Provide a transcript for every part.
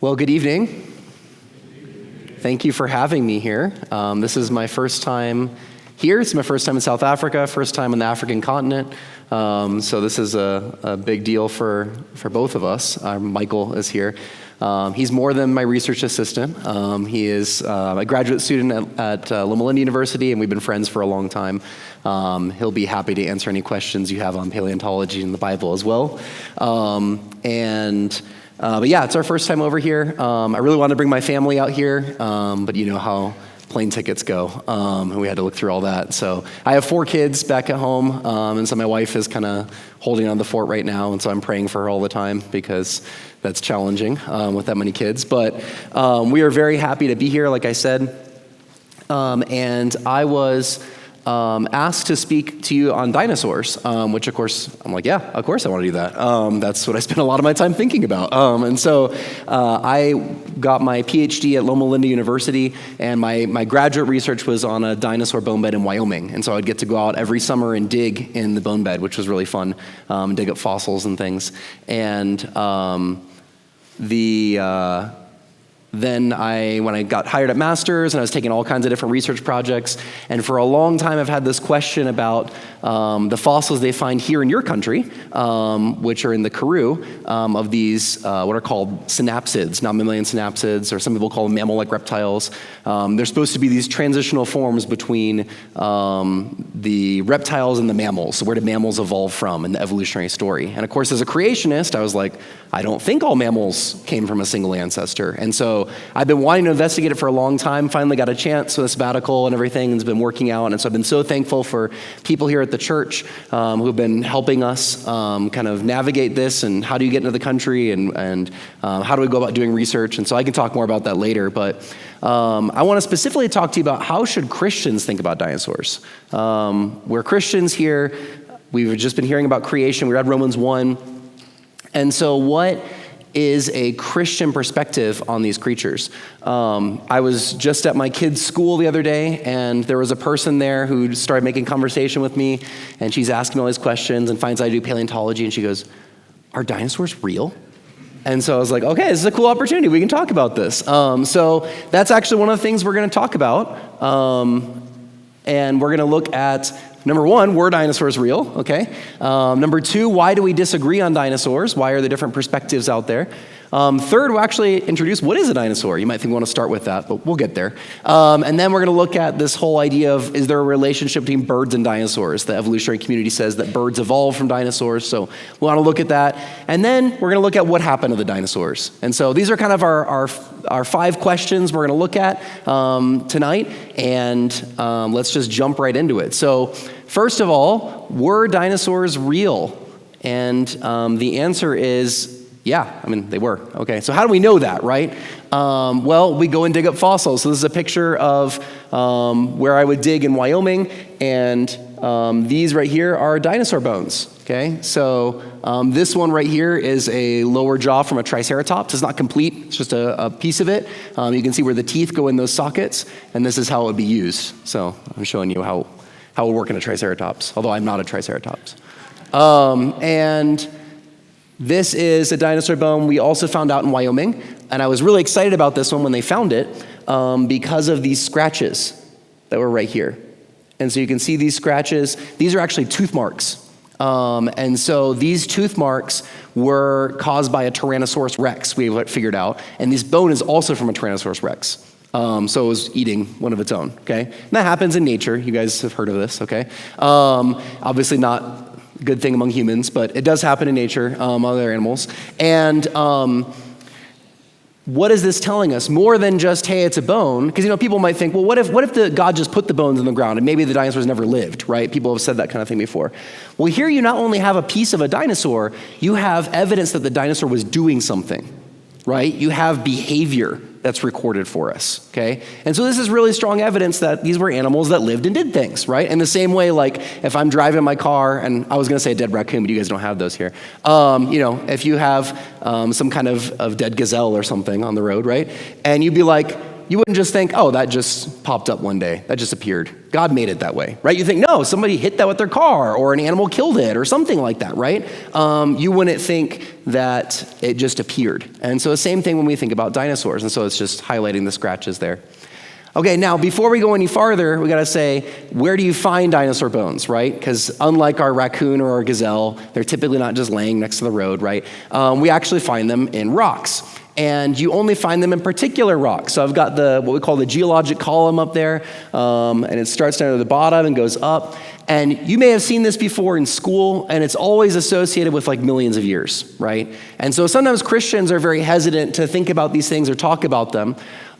Well, good evening. Thank you for having me here. This is my first time here. It's my first time in South Africa, first time on the African continent. So this is a big deal for both of us. Michael is here. He's more than my research assistant. He is a graduate student at Loma Linda University, and we've been friends for a long time. He'll be happy to answer any questions you have on paleontology and the Bible as well. But yeah, it's our first time over here. I really wanted to bring my family out here, but you know how plane tickets go, and we had to look through all that. So I have 4 kids back at home, and so my wife is kind of holding on the fort right now, and so I'm praying for her all the time because that's challenging with that many kids. But we are very happy to be here, like I said, and I was asked to speak to you on dinosaurs, which of course, I'm like, yeah, of course I want to do that. That's what I spent a lot of my time thinking about. And so I got my PhD at Loma Linda University, and my graduate research was on a dinosaur bone bed in Wyoming. And so I'd get to go out every summer and dig in the bone bed, which was really fun, dig up fossils and things. And Then when I got hired at Masters, and I was taking all kinds of different research projects, and for a long time I've had this question about the fossils they find here in your country, which are in the Karoo, of these what are called synapsids, non-mammalian synapsids, or some people call them mammal-like reptiles. They're supposed to be these transitional forms between the reptiles and the mammals. So where did mammals evolve from in the evolutionary story? And of course, as a creationist, I was like, I don't think all mammals came from a single ancestor. And so I've been wanting to investigate it for a long time, finally got a chance with a sabbatical and everything, and it's been working out. And so I've been so thankful for people here at the church who've been helping us kind of navigate this, and how do you get into the country, and how do we go about doing research. And so I can talk more about that later, but I want to specifically talk to you about how should Christians think about dinosaurs. We're Christians here. We've just been hearing about creation. We read Romans 1. And so what is a Christian perspective on these creatures? I was just at my kid's school the other day, and there was a person there who started making conversation with me, and she's asking me all these questions and finds I do paleontology, and she goes, "Are dinosaurs real?" And so I was like, okay, this is a cool opportunity. We can talk about this. So that's actually one of the things we're going to talk about. And we're going to look at, number 1, were dinosaurs real? Okay. Number 2, why do we disagree on dinosaurs? Why are there different perspectives out there? Third, we'll actually introduce what is a dinosaur. You might think we want to start with that, but we'll get there. And then we're going to look at this whole idea of, is there a relationship between birds and dinosaurs? The evolutionary community says that birds evolved from dinosaurs, so we want to look at that. And then we're going to look at what happened to the dinosaurs. And so these are kind of our 5 questions we're going to look at tonight, and let's just jump right into it. So first of all, were dinosaurs real? And the answer is, yeah, I mean, they were. Okay, so how do we know that, right? Well, we go and dig up fossils. So this is a picture of where I would dig in Wyoming, and these right here are dinosaur bones, okay? So this one right here is a lower jaw from a triceratops. It's not complete, it's just a piece of it. You can see where the teeth go in those sockets, and this is how it would be used. So I'm showing you how it would work in a triceratops, although I'm not a triceratops. And this is a dinosaur bone we also found out in Wyoming, and I was really excited about this one when they found it because of these scratches that were right here. And so you can see these scratches. These are actually tooth marks. And so these tooth marks were caused by a Tyrannosaurus rex, we figured out, and this bone is also from a Tyrannosaurus rex. So it was eating one of its own, okay? And that happens in nature. You guys have heard of this, okay? Obviously not a good thing among humans, but it does happen in nature, other animals. And what is this telling us? More than just, hey, it's a bone, because people might think, well, what if God just put the bones in the ground and maybe the dinosaurs never lived, right? People have said that kind of thing before. Well, here you not only have a piece of a dinosaur, you have evidence that the dinosaur was doing something, right? You have behavior that's recorded for us, okay? And so this is really strong evidence that these were animals that lived and did things, right? In the same way, like if I'm driving my car, and I was gonna say a dead raccoon, but you guys don't have those here. If you have some kind of dead gazelle or something on the road, right? And you'd be like, you wouldn't just think, oh, that just popped up one day. That just appeared. God made it that way, right? You think, no, somebody hit that with their car or an animal killed it or something like that, right? You wouldn't think that it just appeared. And so the same thing when we think about dinosaurs. And so it's just highlighting the scratches there. Okay, now before we go any farther, we got to say, where do you find dinosaur bones, right? Because unlike our raccoon or our gazelle, they're typically not just laying next to the road, right? We actually find them in rocks. And you only find them in particular rocks. So I've got what we call the geologic column up there, and it starts down at the bottom and goes up. And you may have seen this before in school, and it's always associated with like millions of years, right? And so sometimes Christians are very hesitant to think about these things or talk about them.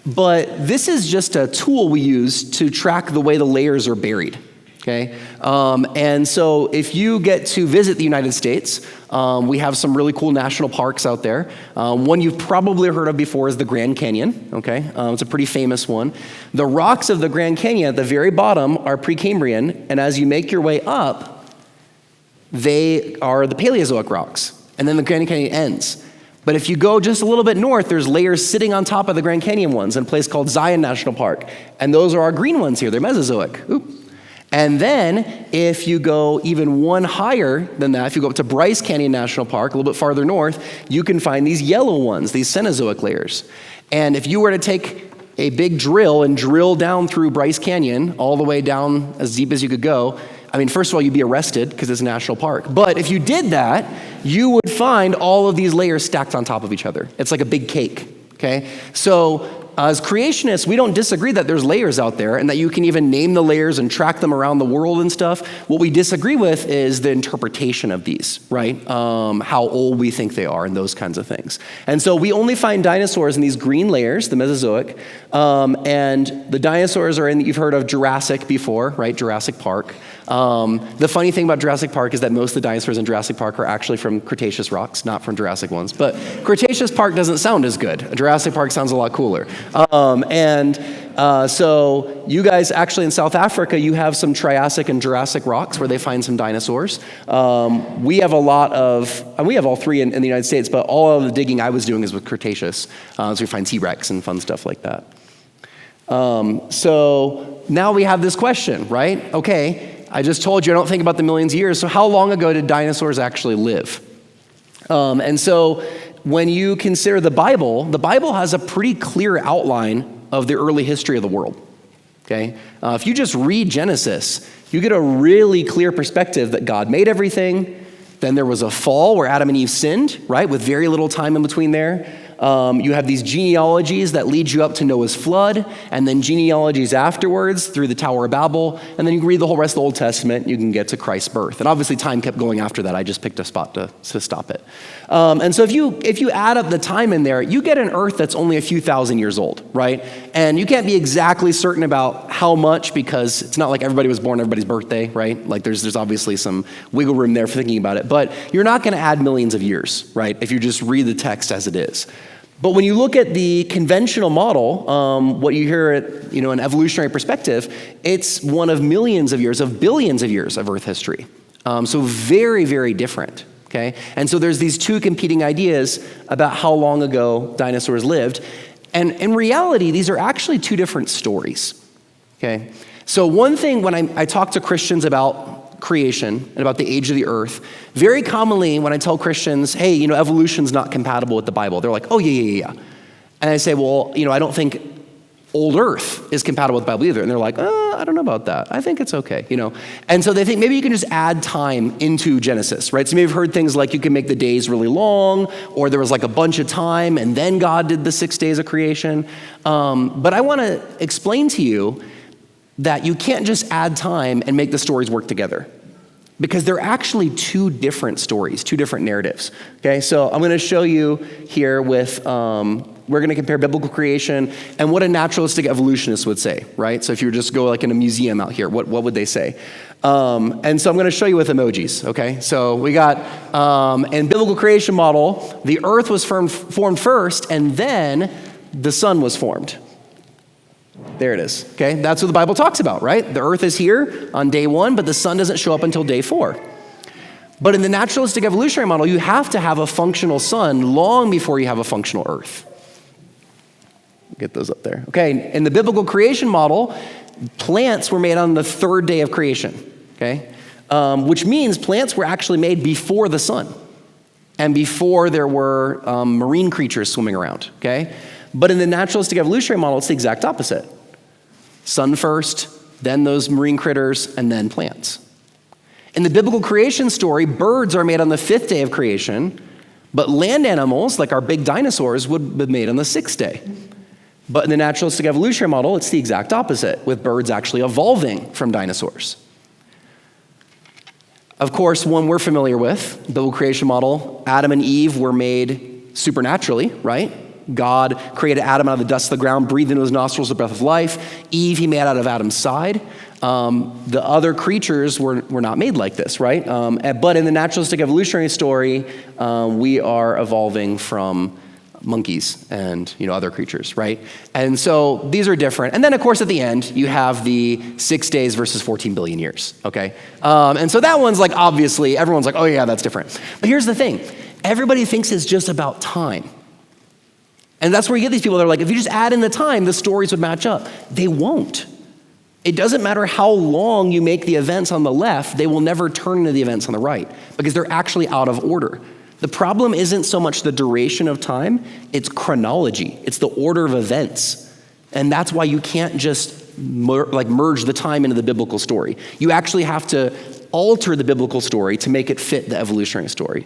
But this is just a tool we use to track the way the layers are buried, okay? And so if you get to visit the United States, we have some really cool national parks out there. One you've probably heard of before is the Grand Canyon, okay? It's a pretty famous one. The rocks of the Grand Canyon at the very bottom are Precambrian, and as you make your way up, they are the Paleozoic rocks, and then the Grand Canyon ends. But if you go just a little bit north, there's layers sitting on top of the Grand Canyon ones in a place called Zion National Park. And those are our green ones here. They're Mesozoic. Oop. And then if you go even one higher than that, if you go up to Bryce Canyon National Park, a little bit farther north, you can find these yellow ones, these Cenozoic layers. And if you were to take a big drill and drill down through Bryce Canyon, all the way down as deep as you could go, I mean, first of all, you'd be arrested because it's a national park. But if you did that, you would find all of these layers stacked on top of each other. It's like a big cake, okay? So as creationists, we don't disagree that there's layers out there and that you can even name the layers and track them around the world and stuff. What we disagree with is the interpretation of these, right? How old we think they are and those kinds of things. And so we only find dinosaurs in these green layers, the Mesozoic, and the dinosaurs are you've heard of Jurassic before, right? Jurassic Park. The funny thing about Jurassic Park is that most of the dinosaurs in Jurassic Park are actually from Cretaceous rocks, not from Jurassic ones. But Cretaceous Park doesn't sound as good. Jurassic Park sounds a lot cooler. So you guys actually in South Africa, you have some Triassic and Jurassic rocks where they find some dinosaurs. We have we have all three in the United States, but all of the digging I was doing is with Cretaceous. So we find T-Rex and fun stuff like that. So now we have this question, right? Okay, I just told you I don't think about the millions of years, so how long ago did dinosaurs actually live? And so when you consider the Bible has a pretty clear outline of the early history of the world, okay? If you just read Genesis, you get a really clear perspective that God made everything, then there was a fall where Adam and Eve sinned, right, with very little time in between there. You have these genealogies that lead you up to Noah's flood, and then genealogies afterwards through the Tower of Babel, and then you can read the whole rest of the Old Testament, you can get to Christ's birth. And obviously time kept going after that. I just picked a spot to stop it. And so if you add up the time in there, you get an earth that's only a few thousand years old, right? And you can't be exactly certain about how much because it's not like everybody was born everybody's birthday, right? Like there's obviously some wiggle room there for thinking about it, but you're not going to add millions of years, right? If you just read the text as it is. But when you look at the conventional model, what you hear at, an evolutionary perspective, it's one of millions of years, of billions of years of Earth history. So very, very different, okay? And so there's these two competing ideas about how long ago dinosaurs lived. And in reality, these are actually two different stories, okay? So one thing when I talk to Christians about creation and about the age of the earth, very commonly when I tell Christians, hey, evolution's not compatible with the Bible, they're like, oh, yeah. And I say, well, I don't think old earth is compatible with the Bible either. And they're like, I don't know about that. I think it's okay, And so they think maybe you can just add time into Genesis, right? So maybe you've heard things like you can make the days really long, or there was like a bunch of time and then God did the 6 days of creation. But I want to explain to you that you can't just add time and make the stories work together, because they're actually two different stories, two different narratives, okay? So I'm gonna show you here with, we're gonna compare biblical creation and what a naturalistic evolutionist would say, right? So if you were just go like in a museum out here, what would they say? And so I'm gonna show you with emojis, okay? So we got, in biblical creation model, the earth was formed first and then the sun was formed. There it is, okay? That's what the Bible talks about, right? The earth is here on day 1, but the sun doesn't show up until day 4. But in the naturalistic evolutionary model, you have to have a functional sun long before you have a functional earth. get those up there. Okay, in the biblical creation model, plants were made on the third day of creation, okay? Which means plants were actually made before the sun and before there were marine creatures swimming around, okay? But in the naturalistic evolutionary model, it's the exact opposite. Sun first, then those marine critters, and then plants. In the biblical creation story, birds are made on the fifth day of creation, but land animals, like our big dinosaurs, would be made on the sixth day. But in the naturalistic evolutionary model, it's the exact opposite, with birds actually evolving from dinosaurs. Of course, one we're familiar with, biblical creation model, Adam and Eve were made supernaturally, right? God created Adam out of the dust of the ground, breathed into his nostrils the breath of life. Eve, he made out of Adam's side. The other creatures were not made like this, right? But in the naturalistic evolutionary story, we are evolving from monkeys and other creatures, right? And so these are different. And then, of course, at the end, you have the 6 days versus 14 billion years, okay? And so that one's like, obviously, everyone's like, oh yeah, that's different. But here's the thing. Everybody thinks it's just about time. And that's where you get these people that are like, if you just add in the time, the stories would match up. They won't. It doesn't matter how long you make the events on the left, they will never turn into the events on the right because they're actually out of order. The problem isn't so much the duration of time, it's chronology. It's the order of events. And that's why you can't just merge the time into the biblical story. You actually have to alter the biblical story to make it fit the evolutionary story.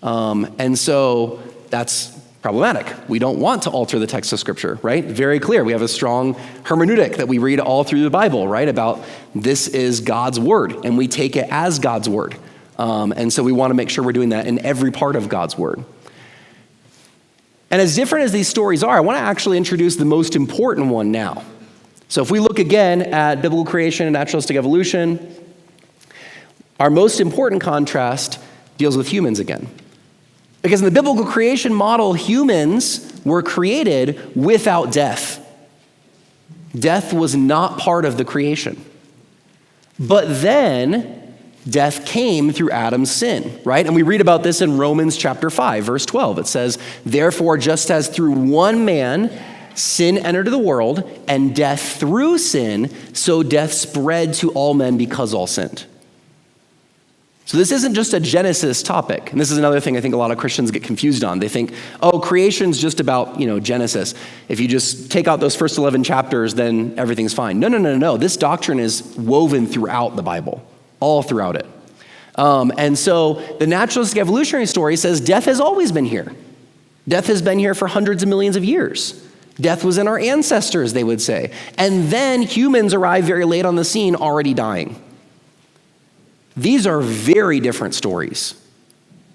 And so that's problematic. We don't want to alter the text of Scripture, right? Very clear. We have a strong hermeneutic that we read all through the Bible, right? About this is God's word, and we take it as God's word. And so we want to make sure we're doing that in every part of God's word. And as different as these stories are, I want to actually introduce the most important one now. So if we look again at biblical creation and naturalistic evolution, our most important contrast deals with humans again. Because in the biblical creation model, humans were created without death. Death was not part of the creation. But then death came through Adam's sin, right? And we read about this in Romans chapter 5, verse 12. It says, therefore, just as through one man sin entered the world, and death through sin, so death spread to all men because all sinned. So this isn't just a Genesis topic. And this is another thing I think a lot of Christians get confused on. They think, oh, creation's just about, Genesis. If you just take out those first 11 chapters, then everything's fine. No. This doctrine is woven throughout the Bible, all throughout it. And so the naturalistic evolutionary story says death has always been here. Death has been here for hundreds of millions of years. Death was in our ancestors, they would say. And then humans arrive very late on the scene, already dying. These are very different stories.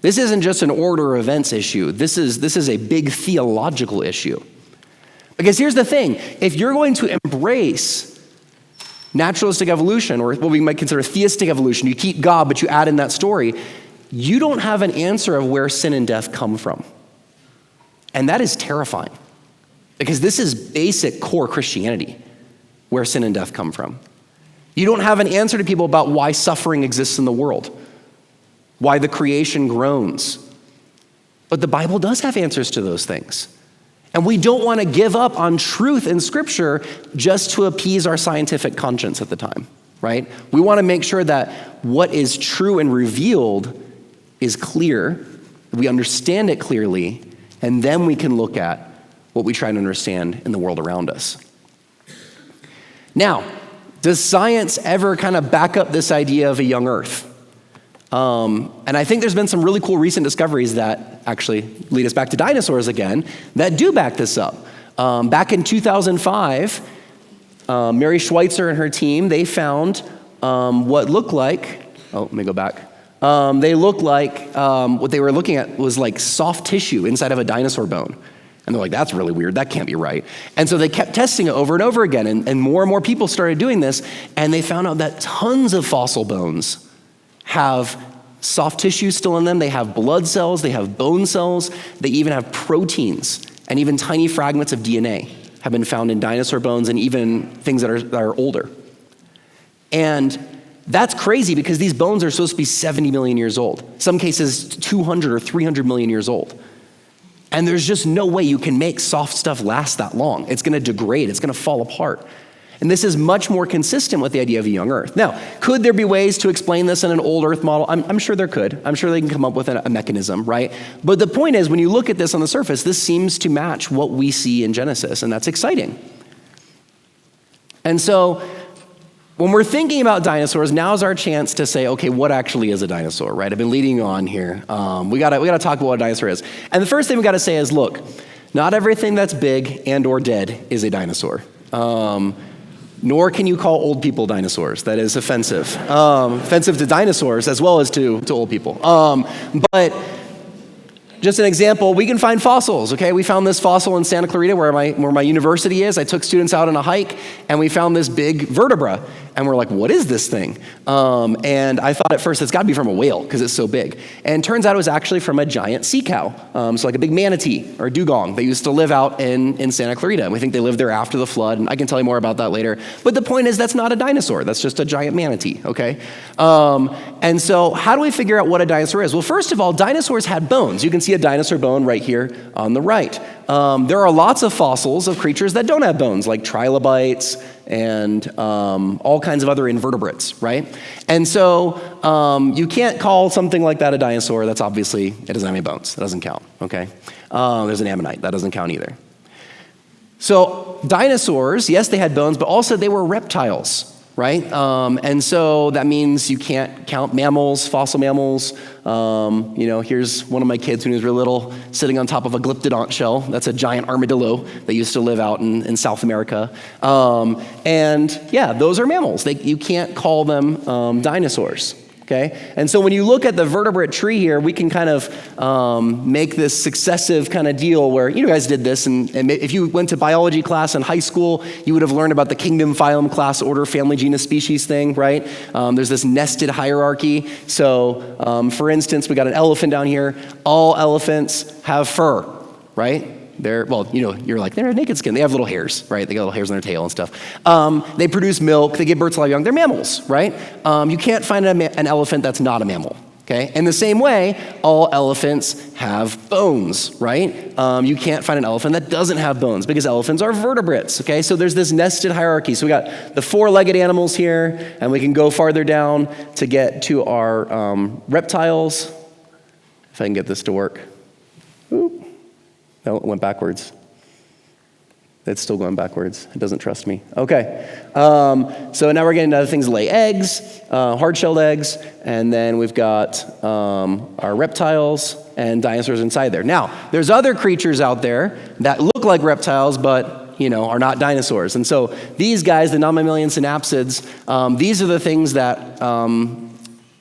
This isn't just an order of events issue. This is a big theological issue. Because here's the thing. If you're going to embrace naturalistic evolution, or what we might consider theistic evolution, you keep God, but you add in that story, you don't have an answer of where sin and death come from. And that is terrifying. Because this is basic core Christianity, where sin and death come from. You don't have an answer to people about why suffering exists in the world, why the creation groans. But the Bible does have answers to those things. And we don't want to give up on truth in Scripture just to appease our scientific conscience at the time, right? We want to make sure that what is true and revealed is clear, we understand it clearly, and then we can look at what we try to understand in the world around us. Now, does science ever kind of back up this idea of a young Earth? And I think there's been some really cool recent discoveries that actually lead us back to dinosaurs again that do back this up. Back in 2005, Mary Schweitzer and her team, they found what looked like, let me go back. They looked like, what they were looking at was like soft tissue inside of a dinosaur bone. And they're like, that's really weird. That can't be right. And so they kept testing it over and over again. And more people started doing this. And they found out that tons of fossil bones have soft tissue still in them. They have blood cells. They have bone cells. They even have proteins. And even tiny fragments of DNA have been found in dinosaur bones and even things that are older. And that's crazy because these bones are supposed to be 70 million years old. Some cases 200 or 300 million years old. And there's just no way you can make soft stuff last that long. It's going to degrade. It's going to fall apart. And this is much more consistent with the idea of a young Earth. Now, could there be ways to explain this in an old Earth model? I'm sure there could. I'm sure they can come up with a mechanism, right? But the point is, when you look at this on the surface, this seems to match what we see in Genesis, and that's exciting. And so, when we're thinking about dinosaurs, now's our chance to say, okay, what actually is a dinosaur, right? I've been leading you on here. We gotta talk about what a dinosaur is. And the first thing we gotta say is, look, not everything that's big and or dead is a dinosaur. Nor can you call old people dinosaurs. That is offensive. Offensive to dinosaurs as well as to old people. But just an example, we can find fossils, okay? We found this fossil in Santa Clarita where my university is. I took students out on a hike and we found this big vertebra. And we're like, what is this thing? And I thought at first it's gotta be from a whale because it's so big. And it turns out it was actually from a giant sea cow. So like a big manatee or a dugong. They used to live out in Santa Clarita. And we think they lived there after the flood. And I can tell you more about that later. But the point is that's not a dinosaur. That's just a giant manatee, okay? And so how do we figure out what a dinosaur is? Well, first of all, dinosaurs had bones. You can see a dinosaur bone right here on the right. There are lots of fossils of creatures that don't have bones, like trilobites and all kinds of other invertebrates, right? And so you can't call something like that a dinosaur. That's obviously, it doesn't have any bones. That doesn't count, okay? There's an ammonite. That doesn't count either. So dinosaurs, yes, they had bones, but also they were reptiles, right? And so that means you can't count mammals, fossil mammals. Here's one of my kids when he was real little sitting on top of a glyptodont shell. That's a giant armadillo that used to live out in South America. And yeah, those are mammals. You can't call them dinosaurs. Okay? And so when you look at the vertebrate tree here, we can kind of make this successive kind of deal where you guys did this, and if you went to biology class in high school, you would have learned about the kingdom, phylum, class, order, family, genus, species thing, right? There's this nested hierarchy. So for instance, we got an elephant down here. All elephants have fur, right? You're like, they're naked skin. They have little hairs, right? They got little hairs on their tail and stuff. They produce milk. They give birth to live young. They're mammals, right? You can't find an elephant that's not a mammal, okay? In the same way, all elephants have bones, right? You can't find an elephant that doesn't have bones because elephants are vertebrates, okay? So there's this nested hierarchy. So we got the four-legged animals here, and we can go farther down to get to our reptiles. If I can get this to work. Oop. No, it went backwards. It's still going backwards. It doesn't trust me. Okay. So now we're getting to other things that lay eggs, hard-shelled eggs, and then we've got our reptiles and dinosaurs inside there. Now, there's other creatures out there that look like reptiles, but are not dinosaurs. And so these guys, the non-mammalian synapsids, these are the things that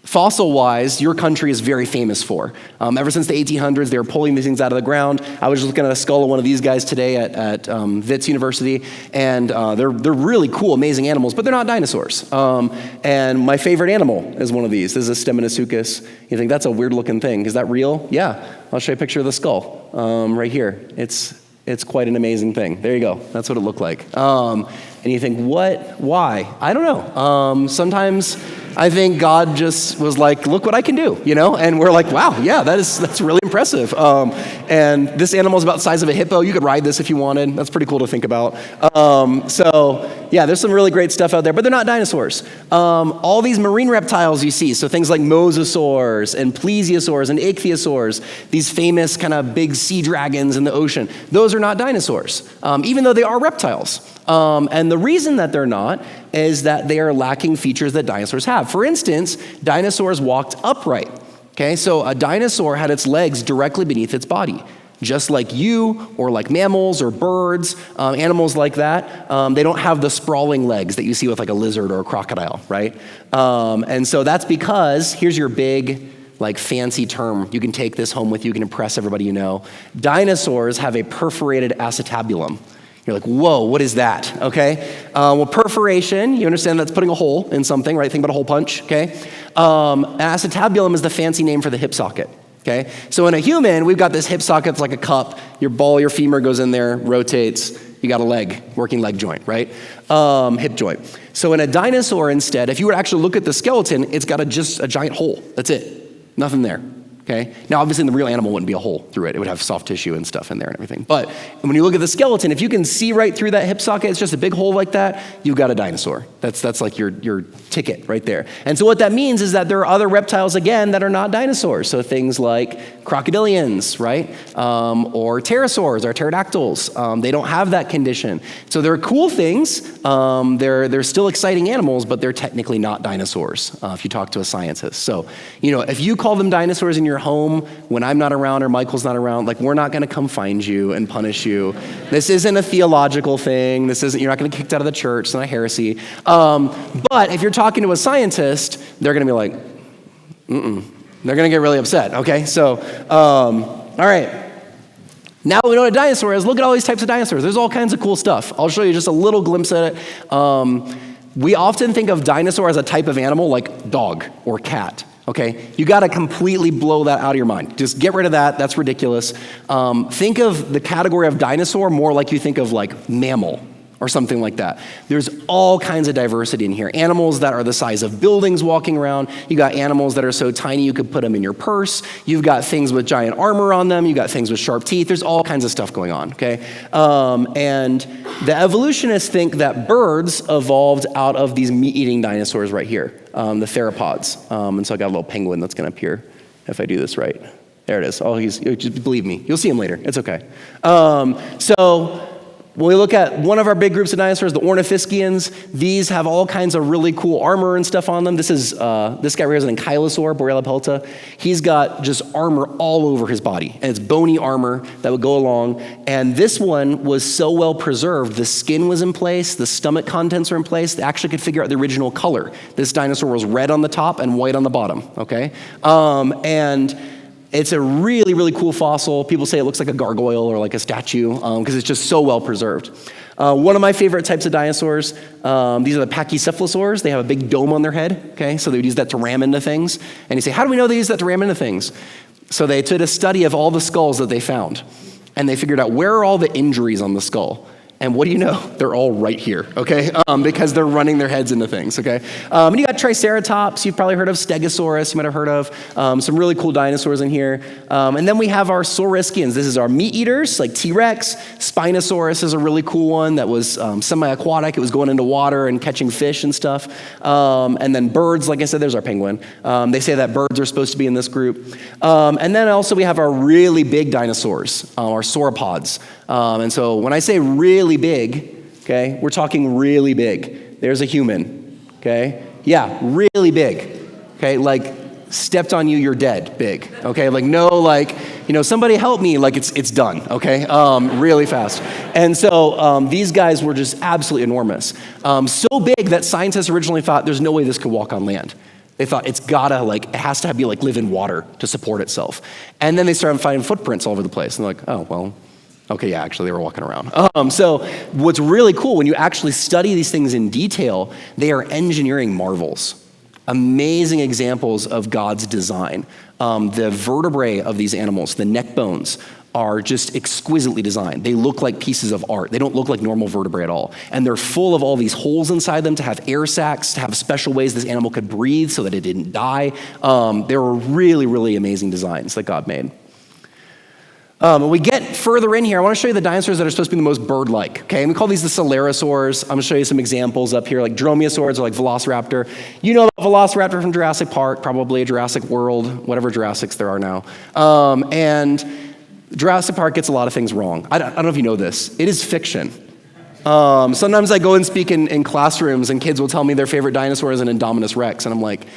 fossil-wise, your country is very famous for. Ever since the 1800s, they were pulling these things out of the ground. I was just looking at a skull of one of these guys today at Wits University, and they're really cool, amazing animals, but they're not dinosaurs. And my favorite animal is one of these. This is a Steminosuchus. You think, that's a weird-looking thing. Is that real? Yeah. I'll show you a picture of the skull right here. It's quite an amazing thing. There you go. That's what it looked like. And you think, what? Why? I don't know. Sometimes I think God just was like, look what I can do, And we're like, wow, yeah, that's really impressive. And this animal is about the size of a hippo. You could ride this if you wanted. That's pretty cool to think about. So yeah, there's some really great stuff out there, but they're not dinosaurs. All these marine reptiles you see, so things like mosasaurs and plesiosaurs and ichthyosaurs, these famous kind of big sea dragons in the ocean, those are not dinosaurs, even though they are reptiles. And the reason that they're not is that they are lacking features that dinosaurs have. For instance, dinosaurs walked upright. Okay, so a dinosaur had its legs directly beneath its body. Just like you, or like mammals or birds, animals like that, they don't have the sprawling legs that you see with like a lizard or a crocodile, right? And so that's because, here's your big, fancy term. You can take this home with you, you can impress everybody you know. Dinosaurs have a perforated acetabulum. You're like, whoa, what is that, okay? Well, perforation, you understand that's putting a hole in something, right? Think about a hole punch, okay? Acetabulum is the fancy name for the hip socket, okay? So in a human, we've got this hip socket that's like a cup. Your femur goes in there, rotates. You got a leg, working leg joint, right? Hip joint. So in a dinosaur instead, if you were to actually look at the skeleton, it's got just a giant hole. That's it. Nothing there. Okay. Now, obviously, the real animal wouldn't be a hole through it. It would have soft tissue and stuff in there and everything. But when you look at the skeleton, if you can see right through that hip socket, it's just a big hole like that, you've got a dinosaur. That's like your ticket right there. And so what that means is that there are other reptiles, again, that are not dinosaurs. So things like crocodilians, right? Or pterosaurs or pterodactyls. They don't have that condition. So they're cool things. They're still exciting animals, but they're technically not dinosaurs if you talk to a scientist. So, if you call them dinosaurs in your home when I'm not around or Michael's not around, like, we're not going to come find you and punish you. This isn't a theological thing. You're not going to get kicked out of the church. It's not a heresy. But if you're talking to a scientist, they're going to be like, They're going to get really upset, okay? So, all right. Now we know what a dinosaur is. Look at all these types of dinosaurs. There's all kinds of cool stuff. I'll show you just a little glimpse at it. We often think of dinosaur as a type of animal like dog or cat. Okay, you got to completely blow that out of your mind. Just get rid of that. That's ridiculous. Think of the category of dinosaur more like you think of like mammal or something like that. There's all kinds of diversity in here. Animals that are the size of buildings walking around. You got animals that are so tiny you could put them in your purse. You've got things with giant armor on them. You got things with sharp teeth. There's all kinds of stuff going on, okay? And the evolutionists think that birds evolved out of these meat-eating dinosaurs right here, the theropods. And so I got a little penguin that's going to appear if I do this right. There it is. Oh, just believe me. You'll see him later. It's okay. When we look at one of our big groups of dinosaurs, the ornithischians, these have all kinds of really cool armor and stuff on them. This is this guy right here is an ankylosaur, Borrelopelta. He's got just armor all over his body, and it's bony armor that would go along. And this one was so well preserved, the skin was in place, the stomach contents are in place, they actually could figure out the original color. This dinosaur was red on the top and white on the bottom, okay? And it's a really, really cool fossil. People say it looks like a gargoyle or like a statue because it's just so well preserved. One of my favorite types of dinosaurs, these are the pachycephalosaurs. They have a big dome on their head, okay? So they would use that to ram into things. And you say, how do we know they use that to ram into things? So they did a study of all the skulls that they found. And they figured out where are all the injuries on the skull. And what do you know? They're all right here, okay? Because they're running their heads into things, okay? And you got Triceratops. You've probably heard of Stegosaurus. You might have heard of some really cool dinosaurs in here. And then we have our saurischians. This is our meat eaters, like T-Rex. Spinosaurus is a really cool one that was semi-aquatic. It was going into water and catching fish and stuff. And then birds, like I said, there's our penguin. They say that birds are supposed to be in this group. And then also we have our really big dinosaurs, our sauropods. And so when I say really big, okay, we're talking really big. There's a human, okay? Yeah, really big, okay? Like, stepped on you, you're dead big, okay? Like, no, like, somebody help me, like, it's done, okay? Really fast. And so these guys were just absolutely enormous. So big that scientists originally thought there's no way this could walk on land. They thought it has to be like live in water to support itself. And then they started finding footprints all over the place. And they're like, oh, well, okay, yeah, actually, they were walking around. So what's really cool, when you actually study these things in detail, they are engineering marvels. Amazing examples of God's design. The vertebrae of these animals, the neck bones, are just exquisitely designed. They look like pieces of art. They don't look like normal vertebrae at all. And they're full of all these holes inside them to have air sacs, to have special ways this animal could breathe so that it didn't die. They were really, really amazing designs that God made. When we get further in here, I want to show you the dinosaurs that are supposed to be the most bird-like, okay? And we call these the Celerosaurs. I'm going to show you some examples up here, like Dromaeosaurs or like Velociraptor. You know about Velociraptor from Jurassic Park, probably Jurassic World, whatever Jurassics there are now. And Jurassic Park gets a lot of things wrong. I don't know if you know this. It is fiction. Sometimes I go and speak in classrooms and kids will tell me their favorite dinosaur is an Indominus Rex. And I'm like,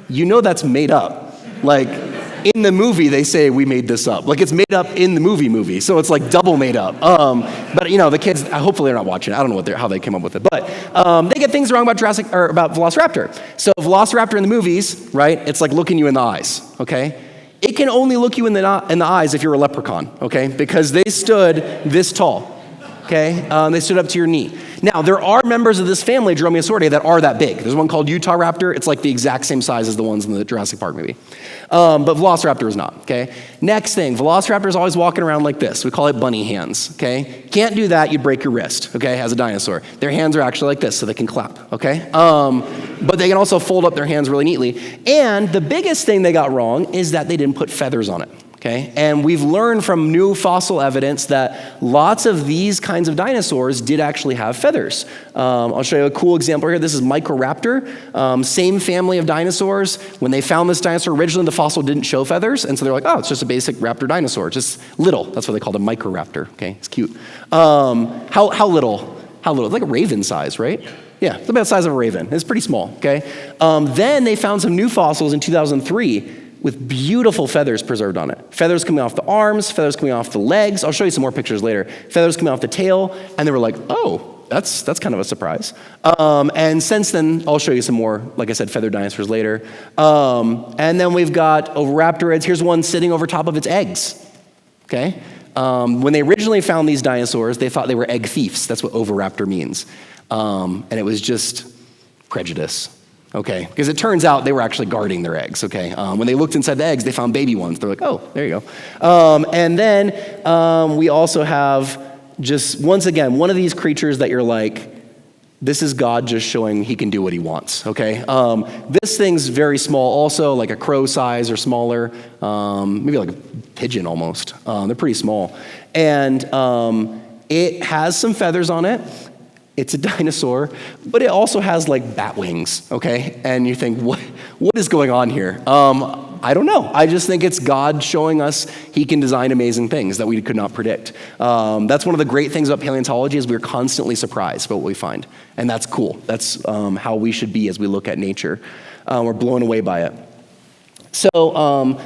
that's made up. Like, in the movie, they say we made this up. Like, it's made up in the movie. So it's like double made up. But the kids, hopefully they're not watching it. I don't know how they came up with it. But they get things wrong about about Velociraptor. So Velociraptor in the movies, right? It's like looking you in the eyes, okay? It can only look you in the eyes if you're a leprechaun, okay? Because they stood this tall, okay? They stood up to your knee. Now, there are members of this family, Dromaeosauridae, that are that big. There's one called Utah raptor. It's like the exact same size as the ones in the Jurassic Park movie. But Velociraptor is not, okay? Next thing, Velociraptor is always walking around like this. We call it bunny hands, okay? Can't do that, you'd break your wrist, okay, as a dinosaur. Their hands are actually like this, so they can clap, okay? But they can also fold up their hands really neatly. And the biggest thing they got wrong is that they didn't put feathers on it. Okay? And we've learned from new fossil evidence that lots of these kinds of dinosaurs did actually have feathers. I'll show you a cool example here. This is Microraptor, same family of dinosaurs. When they found this dinosaur, originally the fossil didn't show feathers, and so they're like, oh, it's just a basic raptor dinosaur, just little. That's what they called a Microraptor. Okay, it's cute. How little? How little? It's like a raven size, right? Yeah, it's about the size of a raven. It's pretty small. Okay. Then they found some new fossils in 2003. With beautiful feathers preserved on it. Feathers coming off the arms, feathers coming off the legs. I'll show you some more pictures later. Feathers coming off the tail, and they were like, oh, that's kind of a surprise. And since then, I'll show you some more, like I said, feathered dinosaurs later. And then we've got oviraptorids. Here's one sitting over top of its eggs, okay? When they originally found these dinosaurs, they thought they were egg thieves. That's what oviraptor means. And it was just prejudice. Okay, because it turns out they were actually guarding their eggs, okay? When they looked inside the eggs, they found baby ones. They're like, oh, there you go. And then we also have just, once again, one of these creatures that you're like, this is God just showing he can do what he wants, okay? This thing's very small also, like a crow size or smaller, maybe like a pigeon almost. They're pretty small. And it has some feathers on it. It's a dinosaur, but it also has like bat wings, okay? And you think, what is going on here? I don't know. I just think it's God showing us he can design amazing things that we could not predict. That's one of the great things about paleontology is we're constantly surprised by what we find. And that's cool. That's how we should be as we look at nature. We're blown away by it. So,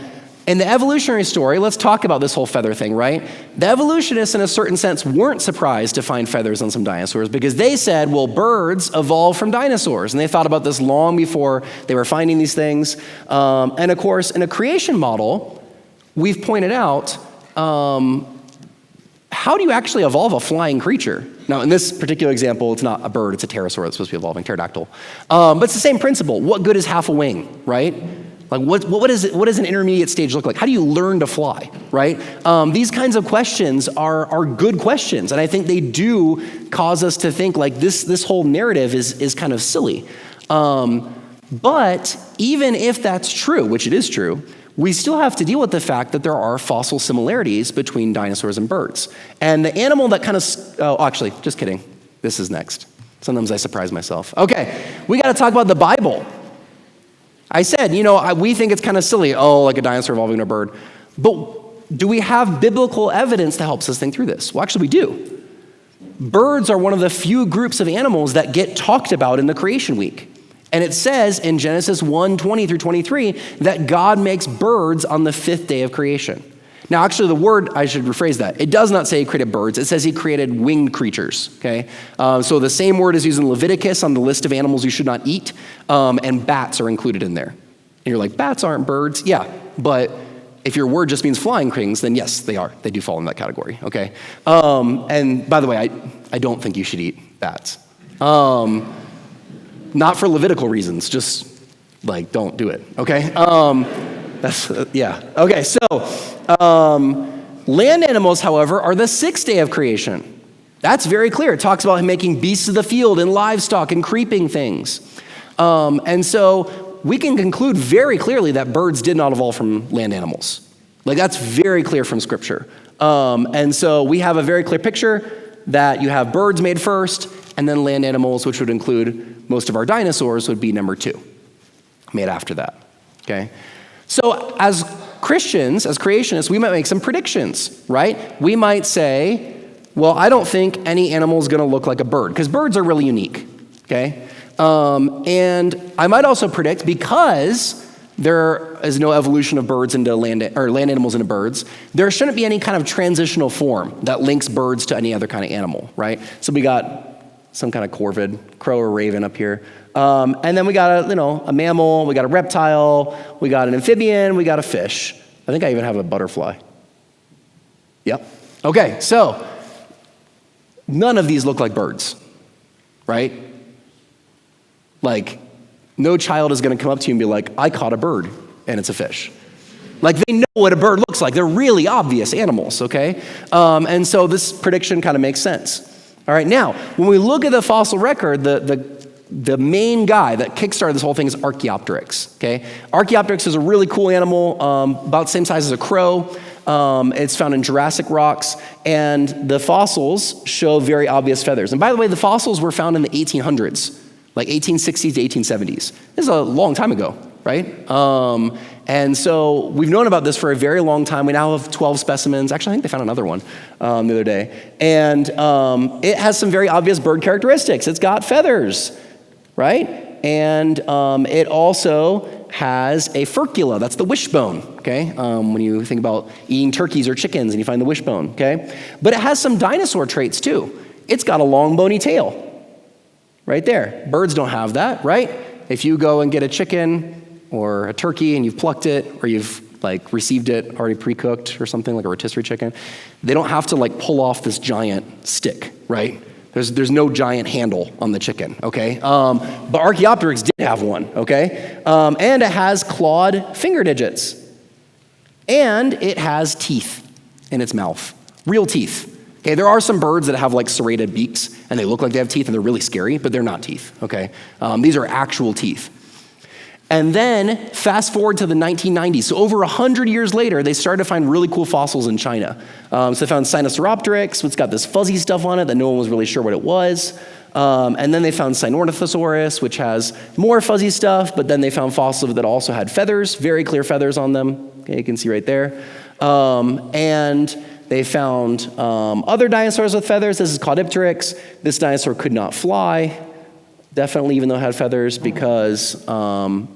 in the evolutionary story, let's talk about this whole feather thing, right? The evolutionists, in a certain sense, weren't surprised to find feathers on some dinosaurs because they said, well, birds evolved from dinosaurs. And they thought about this long before they were finding these things. And of course, in a creation model, we've pointed out, how do you actually evolve a flying creature? Now, in this particular example, it's not a bird, it's a pterosaur that's supposed to be evolving, pterodactyl. But it's the same principle. What good is half a wing, right? Like what does an intermediate stage look like? How do you learn to fly, right? These kinds of questions are good questions, and I think they do cause us to think like this whole narrative is kind of silly. But even if that's true, which it is true, we still have to deal with the fact that there are fossil similarities between dinosaurs and birds. And the animal that kind of, actually, just kidding. This is next. Sometimes I surprise myself. Okay, we got to talk about the Bible. I said, we think it's kind of silly, like a dinosaur evolving into a bird. But do we have biblical evidence that helps us think through this? Well, actually, we do. Birds are one of the few groups of animals that get talked about in the creation week. And it says in Genesis 1:20 through 23 that God makes birds on the fifth day of creation. Now, actually, the word, I should rephrase that. It does not say he created birds. It says he created winged creatures, okay? So the same word is used in Leviticus on the list of animals you should not eat, and bats are included in there. And you're like, bats aren't birds? Yeah, but if your word just means flying things, then yes, they are. They do fall in that category, okay? And by the way, I don't think you should eat bats. Not for Levitical reasons, just like, don't do it, okay? Okay, so land animals, however, are the sixth day of creation. That's very clear. It talks about him making beasts of the field and livestock and creeping things. And so we can conclude very clearly that birds did not evolve from land animals. Like that's very clear from Scripture. And so we have a very clear picture that you have birds made first, and then land animals, which would include most of our dinosaurs, would be number two, made after that, okay? So as Christians, as creationists, we might make some predictions, right? We might say, well, I don't think any animal is going to look like a bird, because birds are really unique, okay? And I might also predict, because there is no evolution of birds into land animals into birds, there shouldn't be any kind of transitional form that links birds to any other kind of animal, right? So we got some kind of corvid, crow or raven up here. And then we got a mammal, we got a reptile, we got an amphibian, we got a fish. I think I even have a butterfly. Yep. Okay, so none of these look like birds. right? Like, no child is going to come up to you and be like, I caught a bird, and it's a fish. Like, they know what a bird looks like. They're really obvious animals, okay? And so this prediction kind of makes sense. All right, now, when we look at the fossil record, the main guy that kickstarted this whole thing is Archaeopteryx, okay? Archaeopteryx is a really cool animal, about the same size as a crow. It's found in Jurassic rocks, and the fossils show very obvious feathers. And by the way, the fossils were found in the 1800s, like 1860s to 1870s. This is a long time ago, right? And so we've known about this for a very long time. We now have 12 specimens. Actually, I think they found another one the other day. And it has some very obvious bird characteristics. It's got feathers, right? And it also has a furcula. That's the wishbone, okay? When you think about eating turkeys or chickens and you find the wishbone, okay? But it has some dinosaur traits too. It's got a long bony tail, right there. Birds don't have that, right? If you go and get a chicken or a turkey and you've plucked it, or you've like received it already pre-cooked or something like a rotisserie chicken, they don't have to like pull off this giant stick, right? There's no giant handle on the chicken, okay? But Archaeopteryx did have one, okay? And it has clawed finger digits. And it has teeth in its mouth, real teeth. Okay, there are some birds that have like serrated beaks and they look like they have teeth and they're really scary, but they're not teeth, okay? These are actual teeth. And then fast forward to the 1990s. So over 100 years later, they started to find really cool fossils in China. So they found Sinosauropteryx, which got this fuzzy stuff on it that no one was really sure what it was. And then they found Sinornithosaurus, which has more fuzzy stuff, but then they found fossils that also had feathers, very clear feathers on them. Okay, you can see right there. And they found other dinosaurs with feathers. This is Caudipteryx. This dinosaur could not fly. Definitely, even though it had feathers, because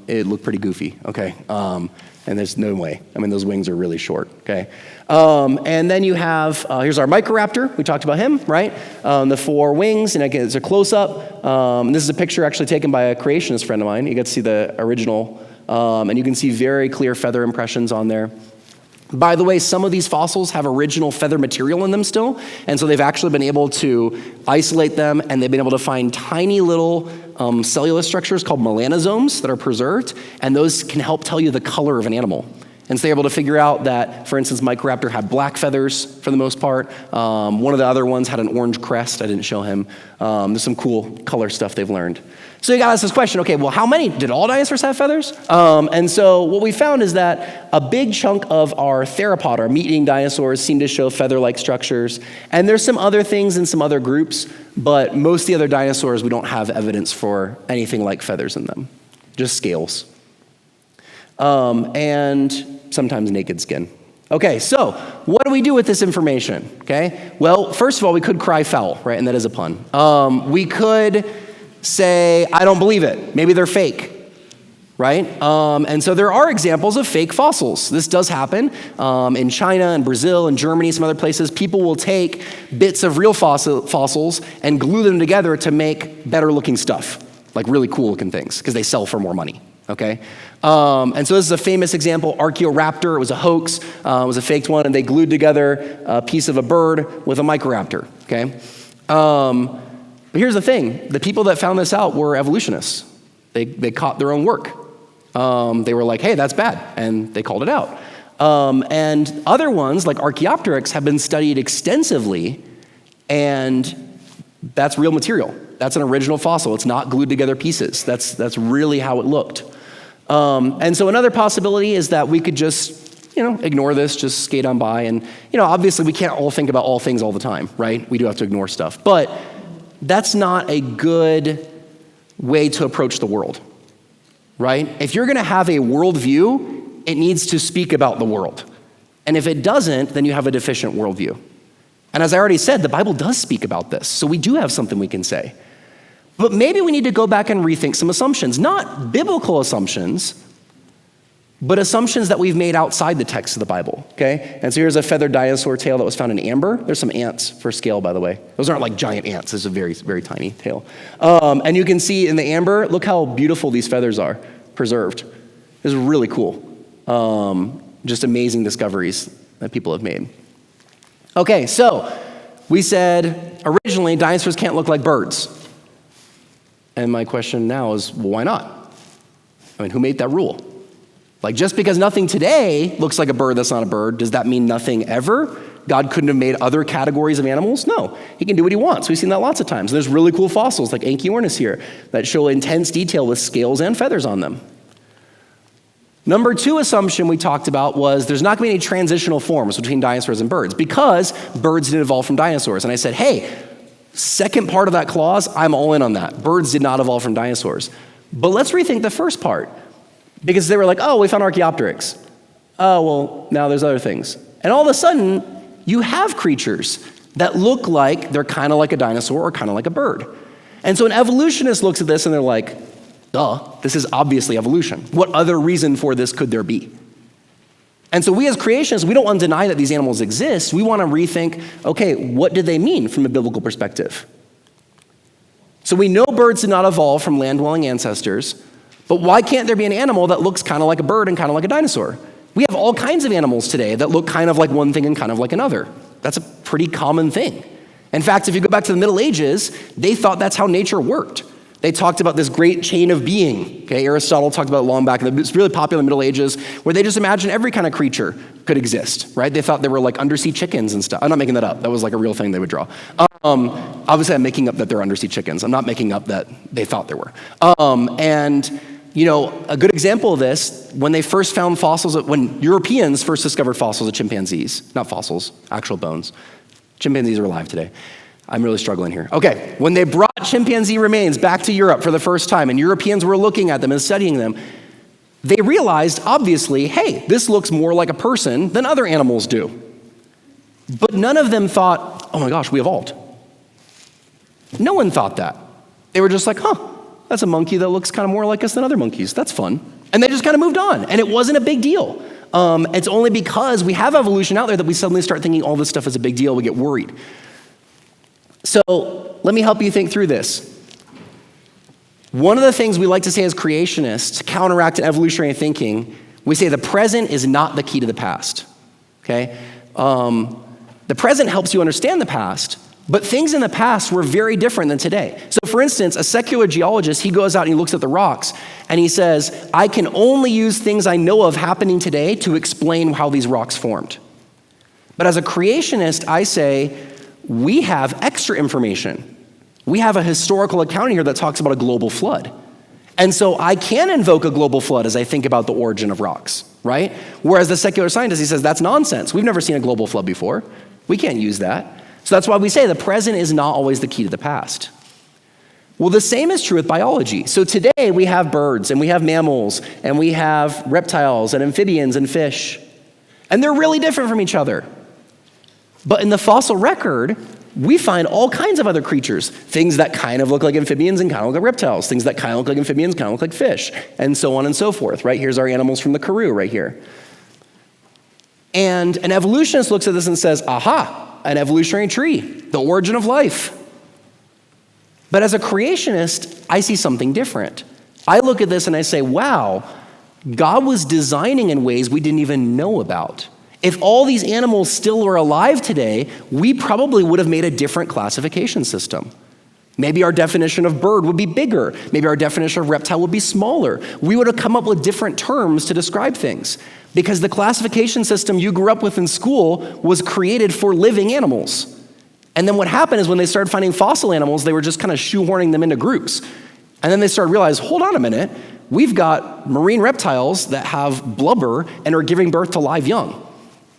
it looked pretty goofy, okay? And there's no way. I mean, those wings are really short, okay? And then you have, here's our Microraptor. We talked about him, right? The 4 wings, and again, it's a close-up. This is a picture actually taken by a creationist friend of mine. You get to see the original, and you can see very clear feather impressions on there. By the way, some of these fossils have original feather material in them still, and so they've actually been able to isolate them, and they've been able to find tiny little cellular structures called melanosomes that are preserved, and those can help tell you the color of an animal. And so they're able to figure out that, for instance, Microraptor had black feathers for the most part. One of the other ones had an orange crest. I didn't show him. There's some cool color stuff they've learned. So you got to ask this question, okay, well, how many? Did all dinosaurs have feathers? And so what we found is that a big chunk of our theropod, our meat-eating dinosaurs, seem to show feather-like structures. And there's some other things in some other groups, but most of the other dinosaurs, we don't have evidence for anything like feathers in them, just scales. And sometimes naked skin. Okay, so what do we do with this information, okay? Well, first of all, we could cry foul, right? And that is a pun. We could say, I don't believe it. Maybe they're fake, right? And so there are examples of fake fossils. This does happen in China and Brazil and Germany, some other places. People will take bits of real fossils and glue them together to make better looking stuff, like really cool looking things, because they sell for more money, okay? And so this is a famous example, Archaeoraptor. It was a hoax, it was a faked one, and they glued together a piece of a bird with a Microraptor, okay? But here's the thing, the people that found this out were evolutionists. They caught their own work. They were like, hey, that's bad, and they called it out. And other ones, like Archaeopteryx, have been studied extensively, and that's real material. That's an original fossil. It's not glued together pieces. That's really how it looked. And so another possibility is that we could just, ignore this, just skate on by. And, obviously we can't all think about all things all the time, right? We do have to ignore stuff. But that's not a good way to approach the world, right? If you're going to have a worldview, it needs to speak about the world. And if it doesn't, then you have a deficient worldview. And as I already said, the Bible does speak about this. So we do have something we can say. But maybe we need to go back and rethink some assumptions, not biblical assumptions, but assumptions that we've made outside the text of the Bible, okay? And so here's a feathered dinosaur tail that was found in amber. There's some ants for scale, by the way. Those aren't like giant ants. This is a very, very tiny tail. And you can see in the amber, look how beautiful these feathers are, preserved. This is really cool. Just amazing discoveries that people have made. Okay, so we said originally dinosaurs can't look like birds. And my question now is, well, why not? I mean, who made that rule? Like, just because nothing today looks like a bird that's not a bird, does that mean nothing ever? God couldn't have made other categories of animals? No, he can do what he wants. We've seen that lots of times. There's really cool fossils like Anchiornis here that show intense detail with scales and feathers on them. Number 2 assumption we talked about was there's not going to be any transitional forms between dinosaurs and birds because birds didn't evolve from dinosaurs. And I said, hey, second part of that clause, I'm all in on that. Birds did not evolve from dinosaurs. But let's rethink the first part. Because they were like, oh, we found Archaeopteryx. Oh, well, now there's other things. And all of a sudden, you have creatures that look like they're kind of like a dinosaur or kind of like a bird. And so an evolutionist looks at this and they're like, duh, this is obviously evolution. What other reason for this could there be? And so we as creationists, we don't want to deny that these animals exist. We want to rethink, okay, what did they mean from a biblical perspective? So we know birds did not evolve from land-dwelling ancestors, but why can't there be an animal that looks kind of like a bird and kind of like a dinosaur? We have all kinds of animals today that look kind of like one thing and kind of like another. That's a pretty common thing. In fact, if you go back to the Middle Ages, they thought that's how nature worked. They talked about this great chain of being. Okay, Aristotle talked about it long back. It's really popular in the Middle Ages, where they just imagined every kind of creature could exist, right? They thought they were like undersea chickens and stuff. I'm not making that up. That was like a real thing they would draw. Obviously, I'm making up that they're undersea chickens. I'm not making up that they thought there were. You know, a good example of this, when they first found fossils, when Europeans first discovered fossils of chimpanzees, not fossils, actual bones. Chimpanzees are alive today. I'm really struggling here. Okay, when they brought chimpanzee remains back to Europe for the first time, and Europeans were looking at them and studying them, they realized, obviously, hey, this looks more like a person than other animals do. But none of them thought, oh my gosh, we evolved. No one thought that. They were just like, huh, that's a monkey that looks kind of more like us than other monkeys. That's fun. And they just kind of moved on, and it wasn't a big deal. It's only because we have evolution out there that we suddenly start thinking all this stuff is a big deal. We get worried. So let me help you think through this. One of the things we like to say as creationists to counteract evolutionary thinking, we say the present is not the key to the past. Okay? The present helps you understand the past, but things in the past were very different than today. So for instance, a secular geologist, he goes out and he looks at the rocks and he says, I can only use things I know of happening today to explain how these rocks formed. But as a creationist, I say, we have extra information. We have a historical account here that talks about a global flood. And so I can invoke a global flood as I think about the origin of rocks, right? Whereas the secular scientist, he says, that's nonsense. We've never seen a global flood before. We can't use that. So that's why we say the present is not always the key to the past. Well, the same is true with biology. So today we have birds and we have mammals and we have reptiles and amphibians and fish. And they're really different from each other. But in the fossil record, we find all kinds of other creatures, things that kind of look like amphibians and kind of look like reptiles, things that kind of look like amphibians, kind of look like fish, and so on and so forth, right? Here's our animals from the Karoo right here. And an evolutionist looks at this and says, aha, an evolutionary tree, the origin of life. But as a creationist, I see something different. I look at this and I say, wow, God was designing in ways we didn't even know about. If all these animals still were alive today, we probably would have made a different classification system. Maybe our definition of bird would be bigger. Maybe our definition of reptile would be smaller. We would have come up with different terms to describe things because the classification system you grew up with in school was created for living animals. And then what happened is when they started finding fossil animals, they were just kind of shoehorning them into groups. And then they started realizing, hold on a minute, we've got marine reptiles that have blubber and are giving birth to live young.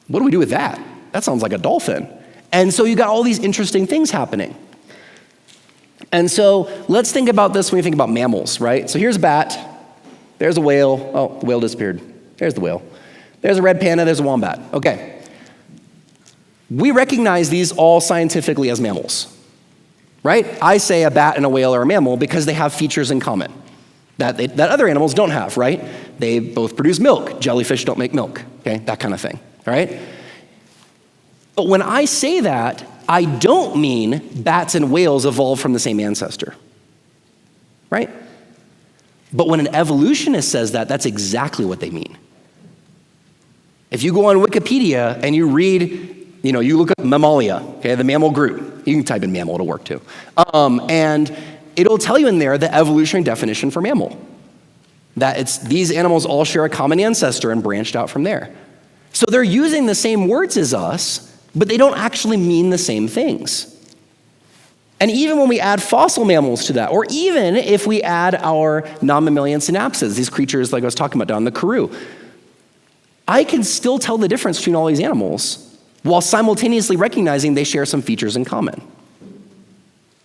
What do we do with that? That sounds like a dolphin. And so you got all these interesting things happening. And so let's think about this when we think about mammals, right? So here's a bat. There's a whale. Oh, the whale disappeared. There's the whale. There's a red panda. There's a wombat. Okay. We recognize these all scientifically as mammals, right? I say a bat and a whale are a mammal because they have features in common that other animals don't have, right? They both produce milk. Jellyfish don't make milk, okay? That kind of thing, all right? But when I say that, I don't mean bats and whales evolved from the same ancestor, right? But when an evolutionist says that, that's exactly what they mean. If you go on Wikipedia and you read, you look up mammalia, okay, the mammal group. You can type in mammal, it'll work too. And it'll tell you in there the evolutionary definition for mammal. That these animals all share a common ancestor and branched out from there. So they're using the same words as us, but they don't actually mean the same things. And even when we add fossil mammals to that, or even if we add our non-mammalian synapses, these creatures like I was talking about down in the Karoo, I can still tell the difference between all these animals while simultaneously recognizing they share some features in common.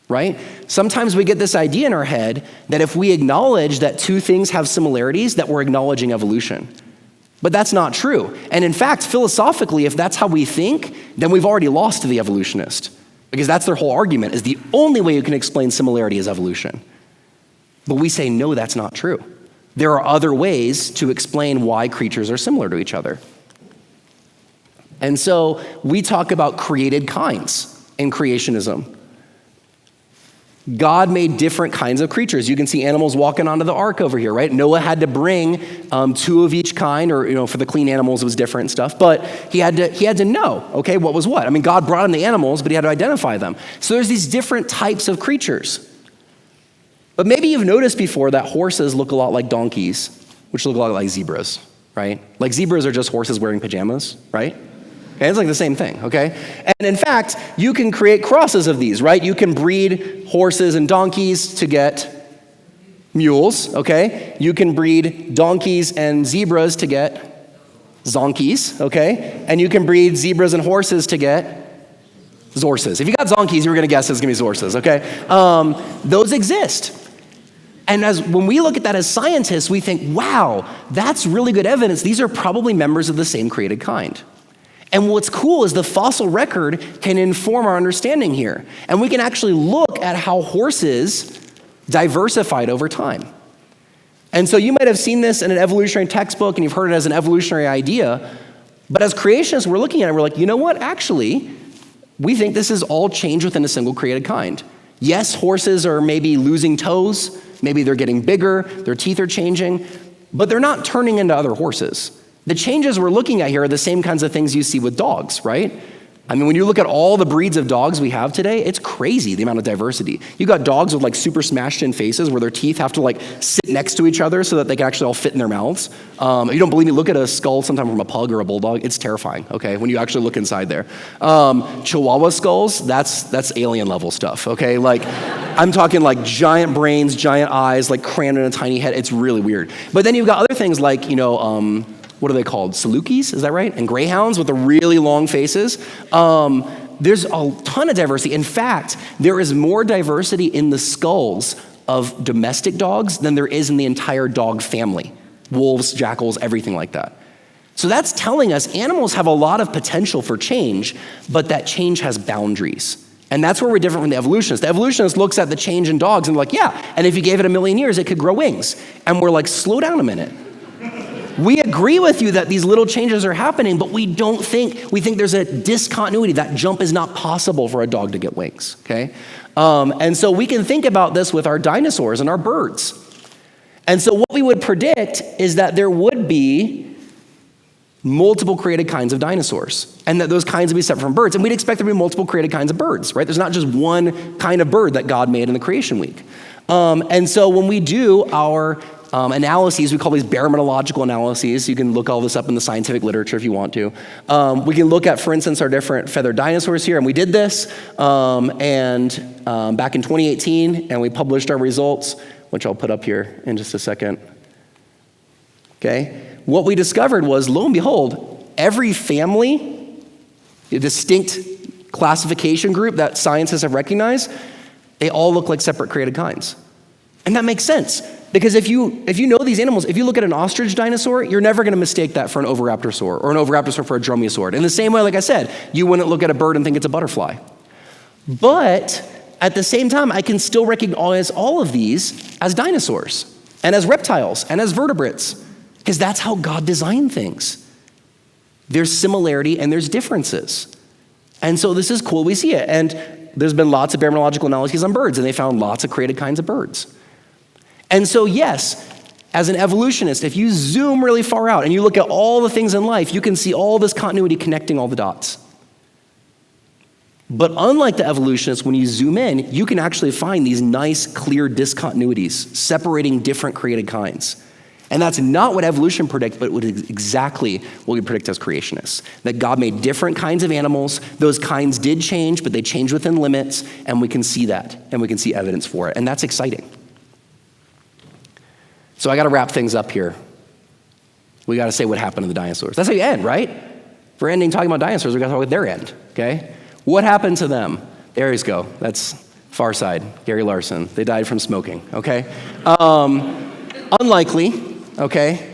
Right? Sometimes we get this idea in our head that if we acknowledge that two things have similarities, that we're acknowledging evolution. But that's not true. And in fact, philosophically, if that's how we think, then we've already lost to the evolutionist. Because that's their whole argument, is the only way you can explain similarity is evolution. But we say, no, that's not true. There are other ways to explain why creatures are similar to each other. And so we talk about created kinds in creationism. God made different kinds of creatures. You can see animals walking onto the ark over here, right? Noah had to bring two of each kind, or for the clean animals it was different stuff. But he had to know, okay, what was what. I mean, God brought in the animals, but he had to identify them. So there's these different types of creatures. But maybe you've noticed before that horses look a lot like donkeys, which look a lot like zebras, right? Like zebras are just horses wearing pajamas, right? Okay, it's like the same thing, okay? And in fact, you can create crosses of these, right? You can breed horses and donkeys to get mules, okay? You can breed donkeys and zebras to get zonkies, okay? And you can breed zebras and horses to get zorses. If you got zonkies, you were gonna guess it's gonna be zorses, okay? Those exist. And when we look at that as scientists, we think, wow, that's really good evidence. These are probably members of the same created kind. And what's cool is the fossil record can inform our understanding here. And we can actually look at how horses diversified over time. And so you might have seen this in an evolutionary textbook and you've heard it as an evolutionary idea. But as creationists, we're looking at it, we're like, you know what? Actually, we think this is all change within a single created kind. Yes, horses are maybe losing toes. Maybe they're getting bigger. Their teeth are changing. But they're not turning into other horses. The changes we're looking at here are the same kinds of things you see with dogs, right? I mean, when you look at all the breeds of dogs we have today, it's crazy the amount of diversity. You got dogs with like super smashed in faces where their teeth have to like sit next to each other so that they can actually all fit in their mouths. If you don't believe me, look at a skull sometime from a pug or a bulldog. It's terrifying, okay, when you actually look inside there. Chihuahua skulls, that's alien level stuff, okay? Like, I'm talking like giant brains, giant eyes, like crammed in a tiny head. It's really weird. But then you've got other things like, what are they called? Salukis, is that right? And greyhounds with the really long faces. There's a ton of diversity. In fact, there is more diversity in the skulls of domestic dogs than there is in the entire dog family. Wolves, jackals, everything like that. So that's telling us animals have a lot of potential for change, but that change has boundaries. And that's where we're different from the evolutionist. The evolutionist looks at the change in dogs and like, yeah, and if you gave it 1,000,000 years, it could grow wings. And we're like, slow down a minute. We agree with you that these little changes are happening, but we think there's a discontinuity. That jump is not possible for a dog to get wings, okay? And so we can think about this with our dinosaurs and our birds. And so what we would predict is that there would be multiple created kinds of dinosaurs, and that those kinds would be separate from birds. And we'd expect there to be multiple created kinds of birds, right? There's not just one kind of bird that God made in the creation week. And so when we do our analyses, we call these baromenological analyses. You can look all this up in the scientific literature if you want to. We can look at, for instance, our different feathered dinosaurs here, and we did this back in 2018, and we published our results, which I'll put up here in just a second. Okay? What we discovered was, lo and behold, every family, a distinct classification group that scientists have recognized, they all look like separate created kinds. And that makes sense. Because if you know these animals, if you look at an ostrich dinosaur, you're never going to mistake that for an oviraptorosaur or an oviraptorosaur for a dromaeosaur. In the same way, like I said, you wouldn't look at a bird and think it's a butterfly. But at the same time, I can still recognize all of these as dinosaurs and as reptiles and as vertebrates because that's how God designed things. There's similarity and there's differences. And so this is cool, we see it. And there's been lots of baromenological analyses on birds and they found lots of created kinds of birds. And so yes, as an evolutionist, if you zoom really far out and you look at all the things in life, you can see all this continuity connecting all the dots. But unlike the evolutionists, when you zoom in, you can actually find these nice, clear discontinuities separating different created kinds. And that's not what evolution predicts, but what is exactly what we predict as creationists. That God made different kinds of animals. Those kinds did change, but they changed within limits, and we can see that, and we can see evidence for it. And that's exciting. So I got to wrap things up here. We got to say what happened to the dinosaurs. That's how you end, right? If we're ending talking about dinosaurs, we got to talk about their end, okay? What happened to them? There you go. That's Far Side, Gary Larson. They died from smoking, okay? Unlikely. Okay?